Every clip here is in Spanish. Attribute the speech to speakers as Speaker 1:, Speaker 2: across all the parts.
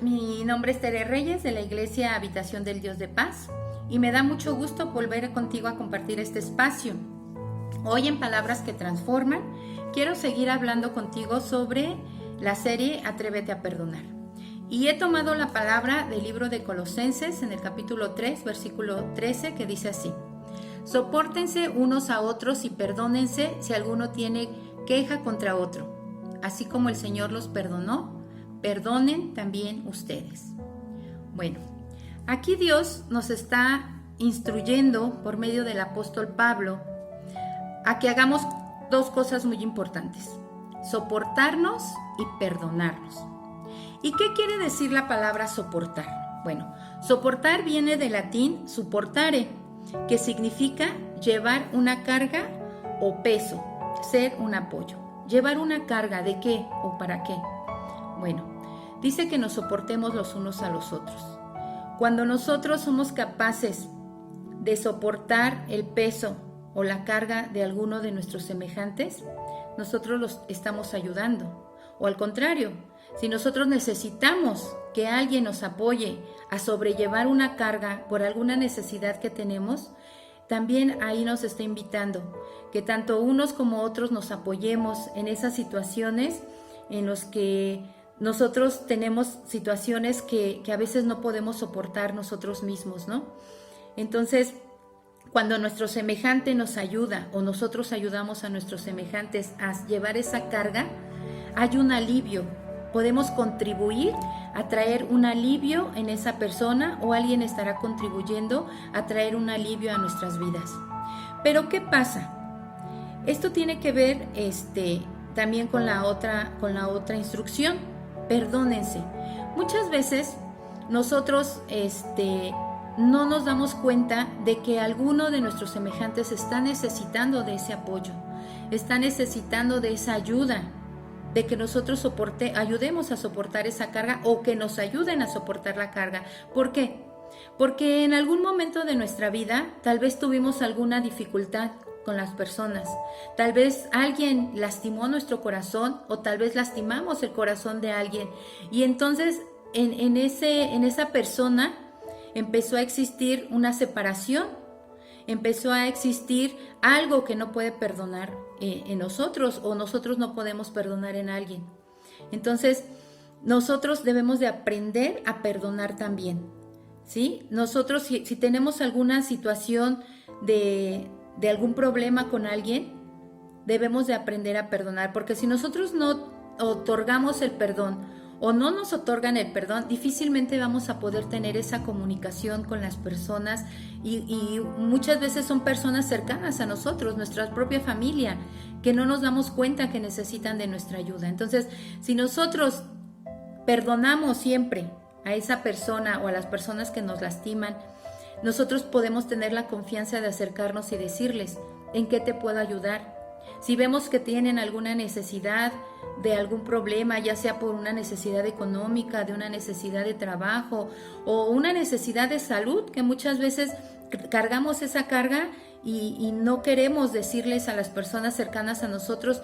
Speaker 1: Mi nombre es Tere Reyes de la Iglesia Habitación del Dios de Paz y me da mucho gusto volver contigo a compartir este espacio. Hoy en Palabras que Transforman quiero seguir hablando contigo sobre la serie Atrévete a Perdonar. Y he tomado la palabra del libro de Colosenses en el capítulo 3, versículo 13, que dice así: Sopórtense unos a otros y perdónense si alguno tiene queja contra otro. Así como el Señor los perdonó, perdonen también ustedes. Bueno, aquí Dios nos está instruyendo por medio del apóstol Pablo a que hagamos dos cosas muy importantes: soportarnos y perdonarnos. ¿Y qué quiere decir la palabra soportar? Bueno, soportar viene del latín supportare, que significa llevar una carga o peso, ser un apoyo. ¿Llevar una carga de qué o para qué? Bueno, dice que nos soportemos los unos a los otros. Cuando nosotros somos capaces de soportar el peso o la carga de alguno de nuestros semejantes, nosotros los estamos ayudando. O al contrario, si nosotros necesitamos que alguien nos apoye a sobrellevar una carga por alguna necesidad que tenemos, también ahí nos está invitando que tanto unos como otros nos apoyemos en esas situaciones en las que nosotros tenemos situaciones que a veces no podemos soportar nosotros mismos, ¿no? Entonces, cuando nuestro semejante nos ayuda o nosotros ayudamos a nuestros semejantes a llevar esa carga, hay un alivio. Podemos contribuir a traer un alivio en esa persona, o alguien estará contribuyendo a traer un alivio a nuestras vidas. Pero ¿qué pasa? Esto tiene que ver también con la otra instrucción. Perdónense. Muchas veces nosotros no nos damos cuenta de que alguno de nuestros semejantes está necesitando de ese apoyo, está necesitando de esa ayuda, de que nosotros ayudemos a soportar esa carga o que nos ayuden a soportar la carga. ¿Por qué? Porque en algún momento de nuestra vida tal vez tuvimos alguna dificultad con las personas, tal vez alguien lastimó nuestro corazón o tal vez lastimamos el corazón de alguien, y entonces en esa persona empezó a existir una separación, empezó a existir algo que no puede perdonar en nosotros, o nosotros no podemos perdonar en alguien. Entonces, nosotros debemos de aprender a perdonar también, ¿sí? Nosotros, si tenemos alguna situación de algún problema con alguien, debemos de aprender a perdonar, porque si nosotros no otorgamos el perdón o no nos otorgan el perdón, difícilmente vamos a poder tener esa comunicación con las personas, y muchas veces son personas cercanas a nosotros, nuestra propia familia, que no nos damos cuenta que necesitan de nuestra ayuda. Entonces, si nosotros perdonamos siempre a esa persona o a las personas que nos lastiman, nosotros podemos tener la confianza de acercarnos y decirles: ¿en qué te puedo ayudar? Si vemos que tienen alguna necesidad de algún problema, ya sea por una necesidad económica, de una necesidad de trabajo o una necesidad de salud, que muchas veces cargamos esa carga y no queremos decirles a las personas cercanas a nosotros,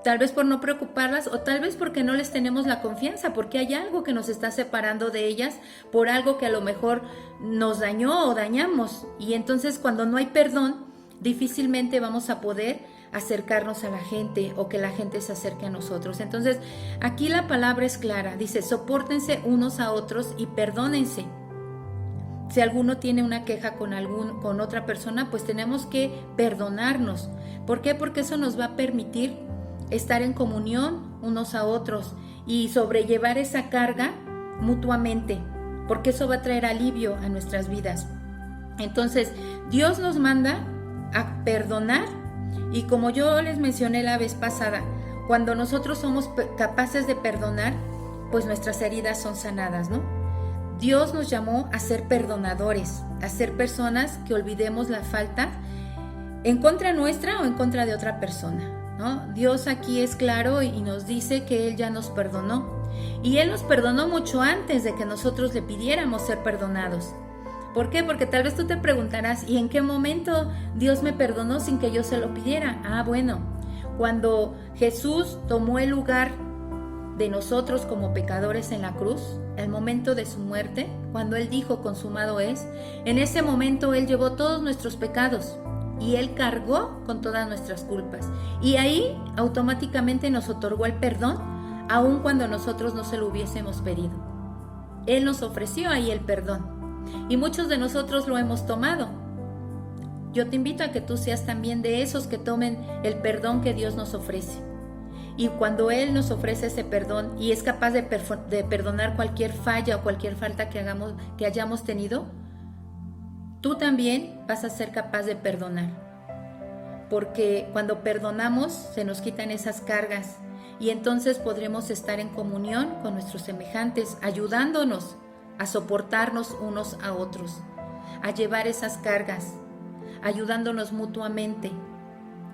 Speaker 1: tal vez por no preocuparlas o tal vez porque no les tenemos la confianza, porque hay algo que nos está separando de ellas por algo que a lo mejor nos dañó o dañamos. Y entonces, cuando no hay perdón, difícilmente vamos a poder acercarnos a la gente o que la gente se acerque a nosotros. Entonces, aquí la palabra es clara, dice: sopórtense unos a otros y perdónense. Si alguno tiene una queja con otra persona, pues tenemos que perdonarnos. ¿Por qué? Porque eso nos va a permitir estar en comunión unos a otros y sobrellevar esa carga mutuamente, porque eso va a traer alivio a nuestras vidas. Entonces, Dios nos manda a perdonar, y como yo les mencioné la vez pasada, cuando nosotros somos capaces de perdonar, pues nuestras heridas son sanadas, ¿no? Dios nos llamó a ser perdonadores, a ser personas que olvidemos la falta en contra nuestra o en contra de otra persona, ¿no? Dios aquí es claro y nos dice que Él ya nos perdonó, y Él nos perdonó mucho antes de que nosotros le pidiéramos ser perdonados. ¿Por qué? Porque tal vez tú te preguntarás: ¿y en qué momento Dios me perdonó sin que yo se lo pidiera? Bueno, cuando Jesús tomó el lugar de nosotros como pecadores en la cruz, el momento de su muerte, cuando Él dijo consumado es, en ese momento Él llevó todos nuestros pecados y Él cargó con todas nuestras culpas. Y ahí automáticamente nos otorgó el perdón, aun cuando nosotros no se lo hubiésemos pedido. Él nos ofreció ahí el perdón y muchos de nosotros lo hemos tomado. Yo te invito a que tú seas también de esos que tomen el perdón que Dios nos ofrece. Y cuando Él nos ofrece ese perdón y es capaz de perdonar cualquier falla o cualquier falta que hayamos tenido, tú también vas a ser capaz de perdonar. Porque cuando perdonamos se nos quitan esas cargas y entonces podremos estar en comunión con nuestros semejantes, ayudándonos a soportarnos unos a otros, a llevar esas cargas, ayudándonos mutuamente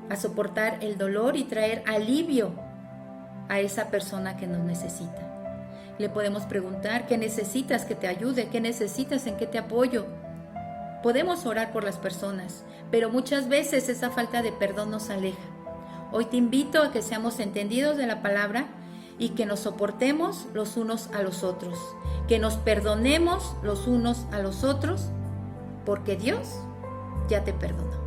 Speaker 1: a soportar el dolor y traer alivio a esa persona que nos necesita. Le podemos preguntar: ¿qué necesitas que te ayude? ¿Qué necesitas? ¿En qué te apoyo? Podemos orar por las personas, pero muchas veces esa falta de perdón nos aleja. Hoy te invito a que seamos entendidos de la palabra y que nos soportemos los unos a los otros, que nos perdonemos los unos a los otros, porque Dios ya te perdonó.